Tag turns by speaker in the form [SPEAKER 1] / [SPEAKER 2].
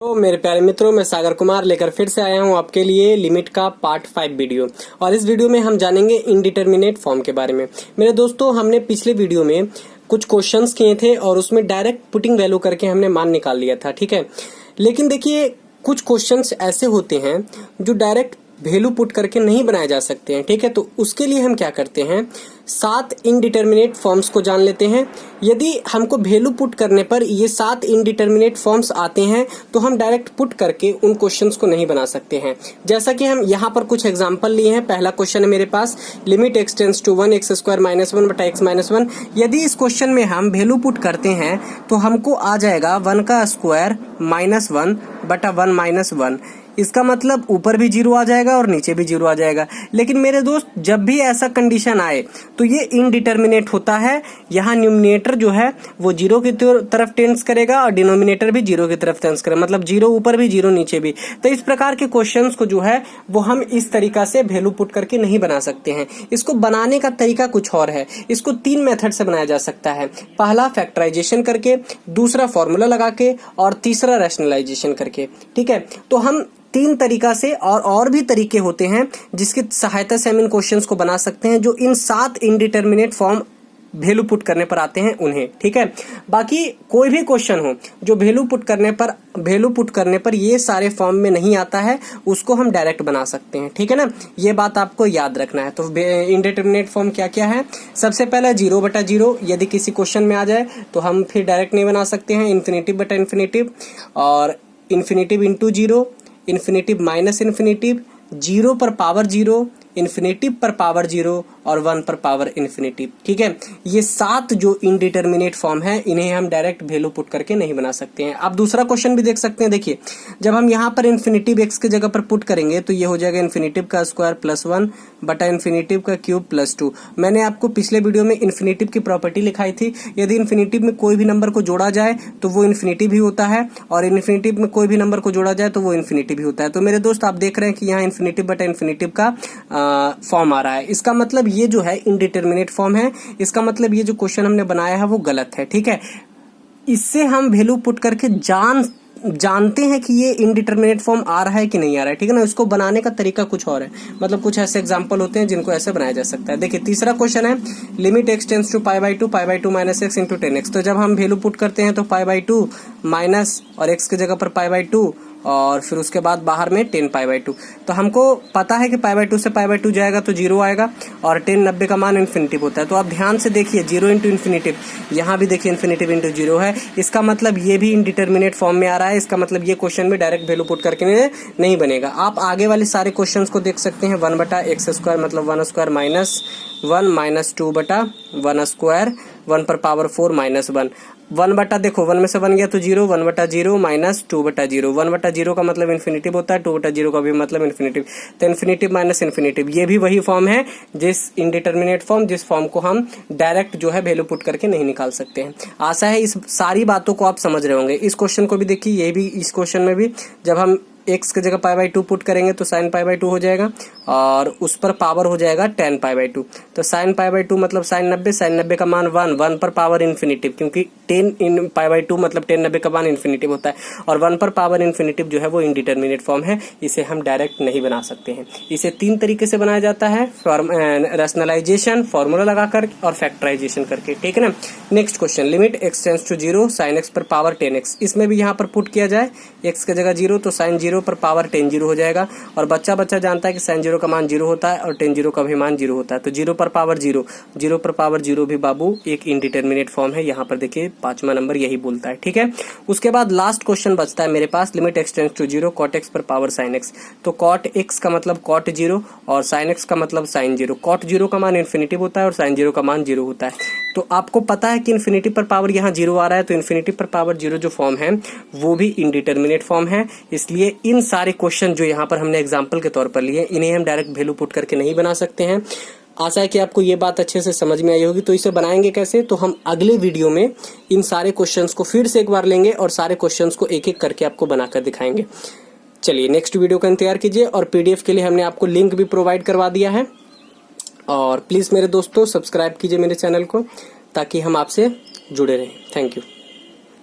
[SPEAKER 1] तो मेरे प्यारे मित्रों, मैं सागर कुमार लेकर फिर से आया हूं आपके लिए लिमिट का पार्ट 5 वीडियो। और इस वीडियो में हम जानेंगे इनडिटर्मिनेट फॉर्म के बारे में। मेरे दोस्तों, हमने पिछले वीडियो में कुछ क्वेश्चंस किए थे और उसमें डायरेक्ट पुटिंग वैल्यू करके हमने मान निकाल लिया था, ठीक है। लेकिन देखिए, कुछ क्वेश्चंस ऐसे होते हैं जो डायरेक्ट वैल्यू पुट करके नहीं बनाए जा सकते हैं, ठीक है। तो उसके लिए हम क्या करते हैं, 7 इनडिटर्मिनेट फॉर्म्स को जान लेते हैं। यदि हमको वैल्यू पुट करने पर ये 7 इनडिटर्मिनेट फॉर्म्स आते हैं तो हम डायरेक्ट पुट करके उन क्वेश्चंस को नहीं बना सकते हैं। जैसा कि हम यहाँ पर कुछ एग्जांपल लिए हैं। पहला क्वेश्चन है मेरे पास, limit x tends to 1 x square minus 1 बटा x माइनस 1। यदि इस क्वेश्चन में हम वैल्यू पुट करते हैं तो हमको आ जाएगा 1 का स्क्वायर माइनस 1 बटा 1 माइनस 1। इसका मतलब ऊपर भी 0 आ जाएगा और नीचे भी 0 आ जाएगा। लेकिन मेरे दोस्त, जब भी ऐसा कंडीशन आए तो ये इनडिटर्मिनेट होता है। यहाँ न्यूमरेटर जो है वो 0 की तरफ टेंड्स करेगा और डिनोमिनेटर भी 0 की तरफ टेंड्स करेगा, मतलब 0 ऊपर भी 0 नीचे भी। तो इस प्रकार के क्वेश्चंस को जो है वो हम इस तरीका से वैल्यू पुट करके नहीं बना सकते हैं। इसको बनाने का तरीका कुछ और है। इसको 3 मेथड से बनाया जा सकता है। पहला फैक्टराइजेशन करके, दूसरा फॉर्मूला लगा के और तीसरा रैशनलाइजेशन करके, ठीक है। तो हम 3 तरीका से और भी तरीके होते हैं जिसकी सहायता से हम इन क्वेश्चंस को बना सकते हैं, जो इन 7 इनडिटर्मिनेट फॉर्म वैल्यू पुट करने पर आते हैं उन्हें, ठीक है। बाकी कोई भी क्वेश्चन हो जो वैल्यू पुट करने पर ये सारे फॉर्म में नहीं आता है, उसको हम डायरेक्ट बना सकते हैं, ठीक है ना। ये बात आपको याद रखना है। तो इनडिटर्मिनेट फॉर्म क्या क्या है? सबसे पहला 0 बटा 0। यदि किसी क्वेश्चन में आ जाए तो हम फिर डायरेक्ट नहीं बना सकते हैं। इन्फिनेटिव बटा इन्फिनेटिव और infinitive into 0, infinitive minus infinitive, 0 पर पावर 0, इन्फिनेटिव पर पावर 0 और 1 पर पावर इन्फिनेटिव, ठीक है। ये 7 जो इनडिटर्मिनेट फॉर्म है, इन्हें हम डायरेक्ट वैल्यू पुट करके नहीं बना सकते हैं। आप दूसरा क्वेश्चन भी देख सकते हैं। देखिए, जब हम यहाँ पर इन्फिनेटिव x की जगह पर पुट करेंगे तो ये हो जाएगा इन्फिनेटिव का स्क्वायर प्लस 1 बटा इन्फिनेटिव का क्यूब प्लस 2। मैंने आपको पिछले वीडियो में इन्फिनेटिव की प्रॉपर्टी लिखाई थी। यदि इन्फिनेटिव में कोई भी नंबर को जोड़ा जाए तो वो इन्फिनेटिव ही होता है, और इन्फिनेटिव में कोई भी नंबर को जोड़ा जाए तो वो इन्फिनेटिव ही होता है। तो मेरे दोस्त, आप देख रहे हैं कि यहाँ इन्फिनेटिव बटा इन्फिनेटिव का फॉर्म आ रहा है। इसका मतलब ये जो है इनडिटर्मिनेट फॉर्म है। इसका मतलब ये जो क्वेश्चन हमने बनाया है वो गलत है, ठीक है। इससे हम वैल्यू पुट करके जानते हैं कि ये इनडिटर्मिनेट फॉर्म आ रहा है कि नहीं आ रहा है, ठीक है ना। इसको बनाने का तरीका कुछ और है। मतलब कुछ ऐसे एग्जांपल होते हैं जिनको ऐसे बनाया जा सकता है। देखिए, तीसरा क्वेश्चन है, limit x tends to π/2 minus x into 10x। तो जब हम वैल्यू पुट करते हैं तो π/2 माइनस और x की जगह पर π/2 और फिर उसके बाद बाहर में 10π/2। तो हमको पता है कि π/2 से π/2 जाएगा तो 0 आएगा, और 10 90 का मान इन्फिनेटिव होता है। तो आप ध्यान से देखिए, 0 इंटू इन्फिनेटिव, यहाँ भी देखिए इन्फिनेटिव इंटू 0 है। इसका मतलब ये भी इनडिटर्मिनेट फॉर्म में आ रहा है। इसका मतलब ये क्वेश्चन में डायरेक्ट वैल्यू पुट करके नहीं बनेगा। आप आगे वाले सारे क्वेश्चन को देख सकते हैं। 1 बटा x स्क्वायर मतलब 1 स्क्वायर माइनस 1 माइनस 2 बटा 1 स्क्वायर, 1 पर पावर 4 माइनस 1। 1 बटा, देखो 1 में से 1 गया तो 0, 1 बटा 0 माइनस 2 बटा 0। 1 बटा 0 का मतलब इन्फिनेटिव होता है, 2 बटा 0 का भी मतलब इन्फिनेटिव। तो इन्फिनेटिव माइनस इन्फिनेटिव, ये भी वही फॉर्म है जिस इनडिटर्मिनेट फॉर्म, जिस फॉर्म को हम डायरेक्ट जो है वैल्यू पुट करके नहीं निकाल सकते हैं। आशा है इस सारी बातों को आप समझ रहे होंगे। इस क्वेश्चन को भी देखिए, ये भी, इस क्वेश्चन में भी जब हम x की जगह π/2 पुट करेंगे तो sin π/2 हो जाएगा, और उस पर पावर हो जाएगा 10 π/2। तो sin π/2 मतलब sin 90 का मान 1 पर पावर इन्फिनेटिव, क्योंकि 10 π/2 मतलब 10 90 का मान इन्फिनेटिव होता है, और 1 पर पावर इन्फिनेटिव जो है वो इनडिटर्मिनेट फॉर्म है। इसे हम डायरेक्ट नहीं बना सकते हैं। इसे 3 तरीके से बनाया जाता है, रैशनलाइजेशन, फॉर्मूला लगाकर और फैक्टराइजेशन करके, ठीक है ना। Next question, limit x tends to 0 sin x पर पावर 10x। इसमें भी यहाँ पर पुट किया जाए, x की जगह 0 तो sin 0 पर पावर 10 0 हो जाएगा, और बच्चा जानता है कि sin 0 का मान 0 होता है और 10 0 का भी मान 0 होता है। तो 0 पर पावर 0, 0 पर पावर 0 भी बाबू एक इनडिटर्मिनेट फॉर्म है। यहाँ पर देखिए 5वां नंबर यही बोलता है, ठीक है। उसके बाद लास्ट क्वेश्चन बचता है मेरे पास, limit x tends to 0 cot x पर पावर sin x। तो cot x का मतलब cot 0 और sin x का मतलब sin 0। cot 0 का मान इन्फिनेटिव होता है और sin 0 का मान 0 होता है। तो आपको पता है कि इन्फिनेटिव पर पावर यहाँ 0 आ रहा है, तो इन्फिनेटिव पर पावर 0 जो फॉर्म है वो भी इनडिटर्मिनेट फॉर्म है। इसलिए इन सारे क्वेश्चन जो यहाँ पर हमने एग्जाम्पल के तौर पर लिए, इन्हें हम डायरेक्ट वैल्यू पुट करके नहीं बना सकते हैं। आशा है कि आपको ये बात अच्छे से समझ में आई होगी। तो इसे बनाएंगे कैसे, तो हम अगले वीडियो में इन सारे क्वेश्चंस को फिर से एक बार लेंगे और सारे क्वेश्चंस को एक एक करके आपको बनाकर दिखाएंगे। चलिए, नेक्स्ट वीडियो का इंतजार कीजिए, और पीडीएफ के लिए हमने आपको लिंक भी प्रोवाइड करवा दिया है। और प्लीज़ मेरे दोस्तों, सब्सक्राइब कीजिए मेरे चैनल को, ताकि हम आपसे जुड़े रहें। Thank you.